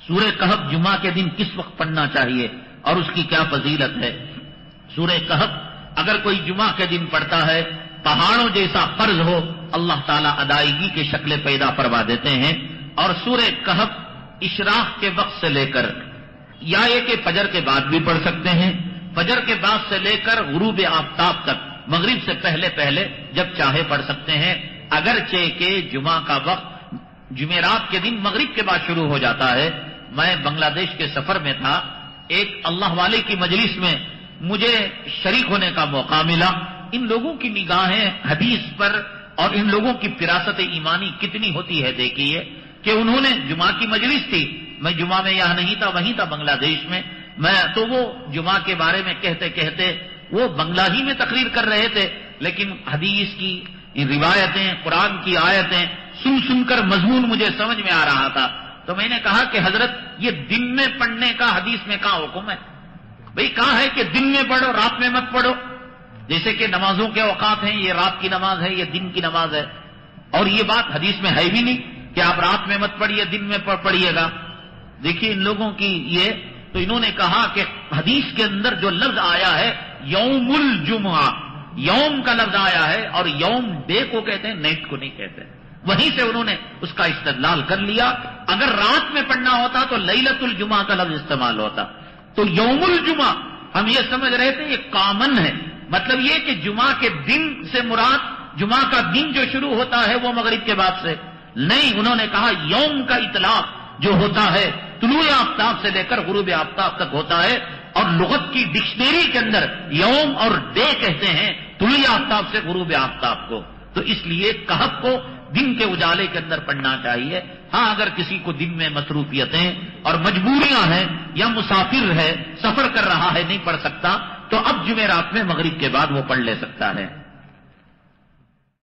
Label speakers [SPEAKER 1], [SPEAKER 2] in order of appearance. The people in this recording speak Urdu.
[SPEAKER 1] سورہ کہف جمعہ کے دن کس وقت پڑھنا چاہیے اور اس کی کیا فضیلت ہے؟ سورہ کہف اگر کوئی جمعہ کے دن پڑھتا ہے پہاڑوں جیسا فرض ہو اللہ تعالیٰ ادائیگی کے شکلیں پیدا فرما دیتے ہیں. اور سورہ کہف اشراق کے وقت سے لے کر یا یہ کہ فجر کے بعد بھی پڑھ سکتے ہیں، فجر کے بعد سے لے کر غروب آفتاب تک، مغرب سے پہلے پہلے جب چاہے پڑھ سکتے ہیں. اگرچہ کہ جمعہ کا وقت جمعرات کے دن مغرب کے بعد شروع ہو جاتا ہے. میں بنگلہ دیش کے سفر میں تھا، ایک اللہ والے کی مجلس میں مجھے شریک ہونے کا موقع ملا. ان لوگوں کی نگاہیں حدیث پر اور ان لوگوں کی فراست ایمانی کتنی ہوتی ہے دیکھیے کہ انہوں نے جمعہ کی مجلس تھی، میں جمعہ میں یہاں نہیں تھا، وہیں تھا بنگلہ دیش میں. تو وہ جمعہ کے بارے میں کہتے کہتے وہ بنگلہ ہی میں تقریر کر رہے تھے، لیکن حدیث کی روایتیں، قرآن کی آیتیں سن کر مضمون مجھے سمجھ میں آ رہا تھا. تو میں نے کہا کہ حضرت یہ دن میں پڑھنے کا حدیث میں کہاں حکم ہے؟ بھئی کہا ہے کہ دن میں پڑھو، رات میں مت پڑھو. جیسے کہ نمازوں کے اوقات ہیں، یہ رات کی نماز ہے، یہ دن کی نماز ہے. اور یہ بات حدیث میں ہے بھی نہیں کہ آپ رات میں مت پڑھیے دن میں پڑھیے گا. دیکھیے ان لوگوں کی یہ، تو انہوں نے کہا کہ حدیث کے اندر جو لفظ آیا ہے یوم الجمعہ، یوم کا لفظ آیا ہے اور یوم ڈے کو کہتے ہیں، نائٹ کو نہیں کہتے. وہیں سے انہوں نے اس کا استدلال کر لیا. اگر رات میں پڑھنا ہوتا تو لیلۃ الجمعہ کا لفظ استعمال ہوتا. تو یوم الجمعہ ہم یہ سمجھ رہے تھے یہ کامن ہے، مطلب یہ کہ جمعہ کے دن سے مراد جمعہ کا دن جو شروع ہوتا ہے وہ مغرب کے بعد سے نہیں. انہوں نے کہا یوم کا اطلاق جو ہوتا ہے طلوع آفتاب سے لے کر غروب آفتاب تک ہوتا ہے، اور لغت کی ڈکشنری کے اندر یوم اور ڈے کہتے ہیں طلوع آفتاب سے غروب آفتاب کو. تو اس لیے کہف کو دن کے اجالے کے اندر پڑھنا چاہیے. ہاں اگر کسی کو دن میں مصروفیتیں اور مجبوریاں ہیں یا مسافر ہے، سفر کر رہا ہے، نہیں پڑھ سکتا، تو اب جمعرات میں مغرب کے بعد وہ پڑھ لے سکتا ہے.